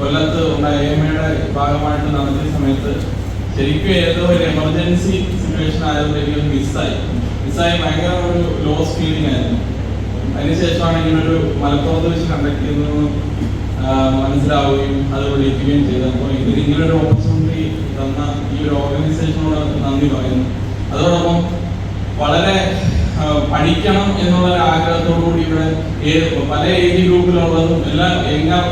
കൊല്ലത്ത് ഉണ്ടായ AMAയുടെ ഭാഗമായിട്ട് നടത്തിയ സമയത്ത് ശരിക്കും ഏതോ ഒരു എമർജൻസി സിറ്റുവേഷൻ ആയതുകൊണ്ട് എനിക്ക് മിസ്സായി ഭയങ്കര ഒരു ലോസ് ഫീലിംഗ് ആയിരുന്നു. അതിനുശേഷമാണ് ഇങ്ങനൊരു മലപ്പുറത്ത് വെച്ച് കണ്ടക്ട് ചെയ്യുന്നത് മനസ്സിലാവുകയും അത് വിളിക്കുകയും ചെയ്തത്. അപ്പോൾ ഇങ്ങനൊരു ഓപ്പർച്യൂണിറ്റി തന്ന ഈ ഒരു ഓർഗനൈസേഷനോട് നന്ദി പറയുന്നു. അതോടൊപ്പം വളരെ പഠിക്കണം എന്നുള്ള ഒരു ആഗ്രഹത്തോടുകൂടി ഇവിടെ പല ഏജ് ഗ്രൂപ്പിലുള്ളതും എല്ലാ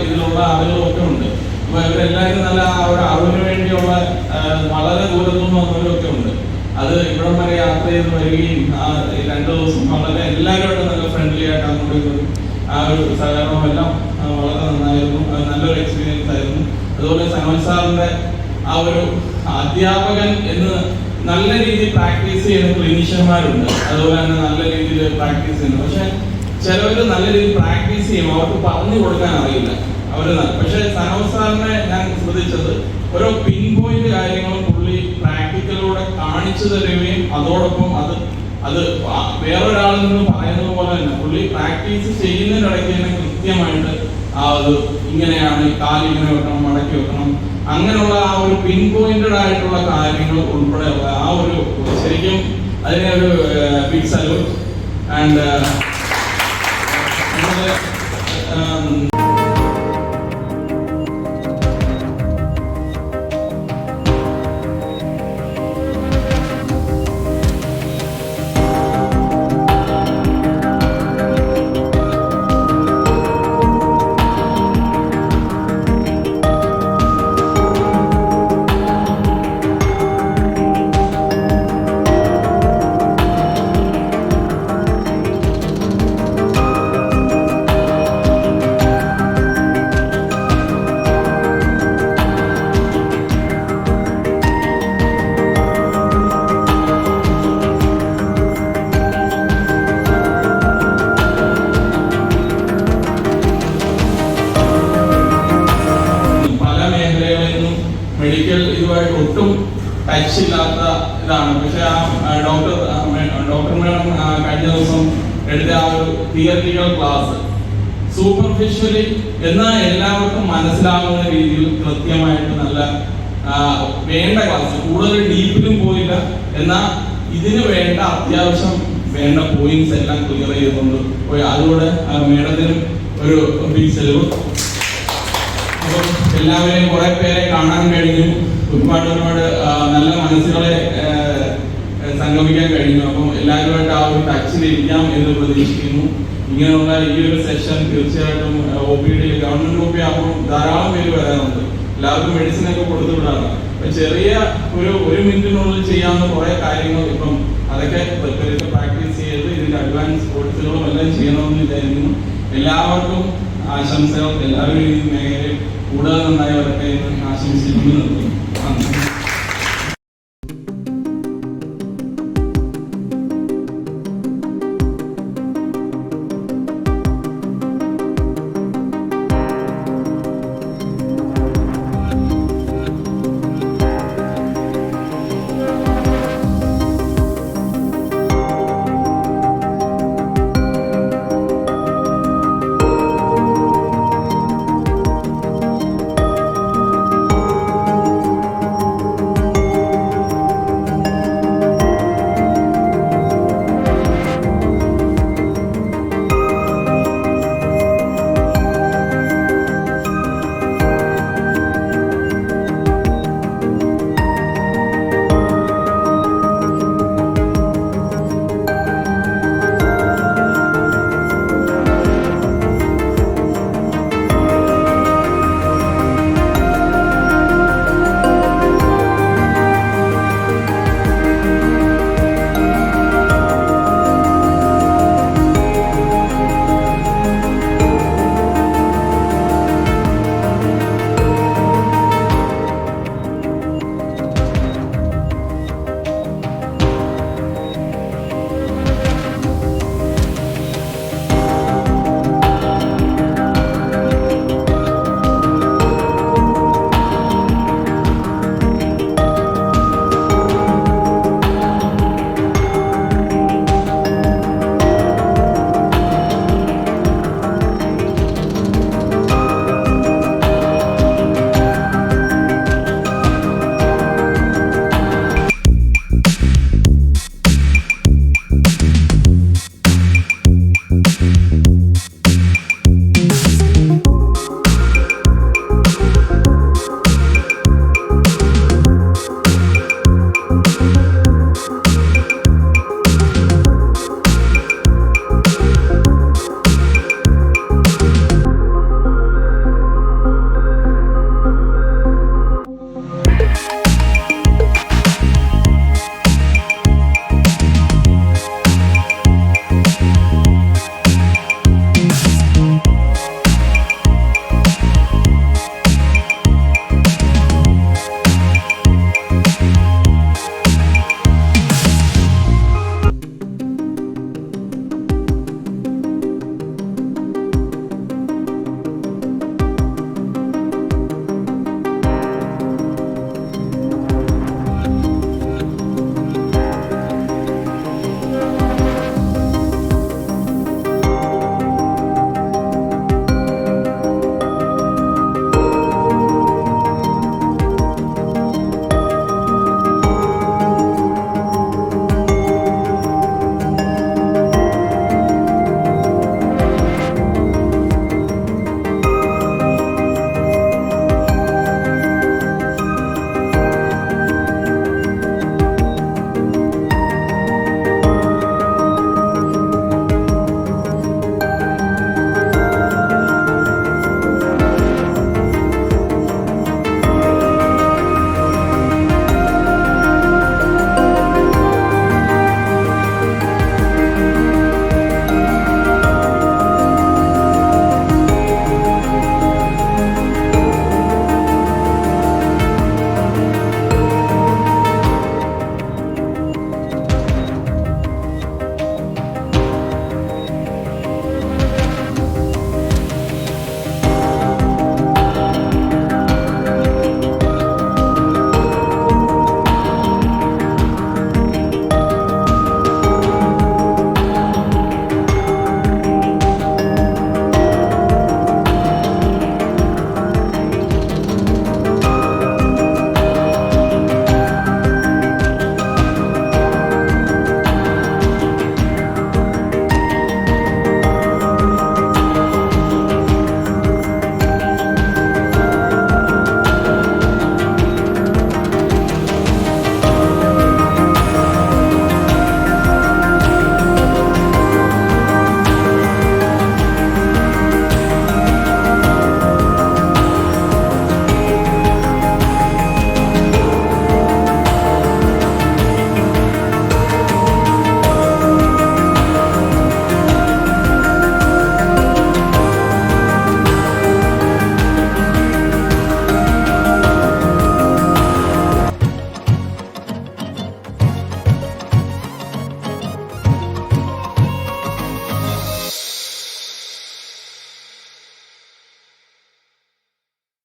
ഇതിലുള്ള ആളുകളും ഒക്കെ ഉണ്ട്. അപ്പൊ ഇവരെല്ലാവരും നല്ല ഒരു അറിവിന് വേണ്ടിയുള്ള വളരെ ദൂരത്തുനിന്ന് വന്നവരൊക്കെ ഉണ്ട്. അത് ഇവിടം വരെ യാത്ര ചെയ്ത് വരികയും 2 ദിവസം വളരെ എല്ലാവരുമായിട്ട് നല്ല ഫ്രണ്ട്ലി ആയിട്ട് അങ്ങോട്ട് ആ ഒരു സഹകരണം എല്ലാം വളരെ നന്നായിരുന്നു. അത് നല്ലൊരു എക്സ്പീരിയൻസ് ആയിരുന്നു. അതുപോലെ സനോജ് സാറിന്റെ ആ ഒരു അധ്യാപകൻ എന്ന് നല്ല രീതിയിൽ പ്രാക്ടീസ് ചെയ്യുന്ന ക്ലിനീഷ്യന്മാരുണ്ട്, അതുപോലെ തന്നെ നല്ല രീതിയിൽ പ്രാക്ടീസ് ചെയ്യുന്നു. പക്ഷെ ചിലവര് നല്ല രീതിയിൽ പ്രാക്ടീസ് ചെയ്യും, അവർക്ക് പറഞ്ഞു കൊടുക്കാൻ അറിയില്ല അവര്. പക്ഷെ സനോജ് സാറിനെ ഞാൻ ശ്രദ്ധിച്ചത് ഓരോ പിൻ പോയിന്റ് കാര്യങ്ങളും പുള്ളി പ്രാക്ടിക്കലിലൂടെ കാണിച്ചു തരുകയും അതോടൊപ്പം അത് വേറൊരാളിൽ നിന്ന് പറയുന്നത് പോലെ തന്നെ പുള്ളി പ്രാക്ടീസ് ചെയ്യുന്നതിനിടയ്ക്ക് തന്നെ കൃത്യമായിട്ട് അത് ഇങ്ങനെയാണ്, കാലിങ്ങനെ വെക്കണം, മടക്കി വെക്കണം, അങ്ങനെയുള്ള ആ ഒരു പിൻ പോയിന്റഡ് ആയിട്ടുള്ള കാര്യങ്ങൾ ഉൾപ്പെടെയുള്ള ആ ഒരു ശരിക്കും അതിനെ ഒരു ബിഗ് സല്യൂട്ട്. ആൻഡ് മെഡിക്കൽ ഇതുമായിട്ട് ഒട്ടും ടച്ച് ഇല്ലാത്ത ഇതാണ്. പക്ഷെ ആ ഡോക്ടർ മേഡം കഴിഞ്ഞ ദിവസം എടുത്ത ആ ഒരു തിയറിറ്റിക്കൽ ക്ലാസ് സൂപ്പർഫിഷ്യലി എന്നാൽ എല്ലാവർക്കും മനസ്സിലാവുന്ന രീതിയിൽ കൃത്യമായിട്ട് നല്ല വേണ്ട ക്ലാസ്, കൂടുതൽ ഡീപ്പിലും പോയില്ല, എന്നാൽ ഇതിന് വേണ്ട അത്യാവശ്യം വേണ്ട പോയിന്റ്സ് എല്ലാം ക്ലിയർ ചെയ്തുകൊണ്ട് പോയി. അതുകൊണ്ട് മേഡത്തിനും ഒരു ബിഗ് സല്യൂട്ട്. അപ്പം എല്ലാവരെയും കുറെ പേരെ കാണാൻ കഴിഞ്ഞു, ഒരുപാട് നല്ല മനസ്സുകളെ സംഗമിക്കാൻ കഴിഞ്ഞു. അപ്പം എല്ലാവരുമായിട്ട് ആ ഒരു ടച്ചിലിരിക്കാം എന്ന് പ്രതീക്ഷിക്കുന്നു. ഇങ്ങനെയുള്ള ഈ ഒരു സെഷൻ തീർച്ചയായിട്ടും OPD ഗവൺമെന്റ് OP ആകുമ്പോൾ ധാരാളം പേര് വരാറുണ്ട്. എല്ലാവർക്കും മെഡിസിൻ ഒക്കെ കൊടുത്തു വിടാറ്. അപ്പൊ ചെറിയ ഒരു മിനിറ്റിനുള്ളിൽ ചെയ്യാവുന്ന കുറെ കാര്യങ്ങൾ ഇപ്പം അതൊക്കെ പ്രാക്ടീസ് ചെയ്ത് ഇതിന്റെ അഡ്വാൻസ് കോഴ്സുകളും എല്ലാം ചെയ്യണമെന്ന് വിചാരിക്കുന്നു. എല്ലാവർക്കും ആശംസകൾ. എല്ലാവരും ഈ മേഖലയിൽ കൂടുതൽ നന്നായി വരട്ടെ എന്ന് ആശംസിക്കുന്നു.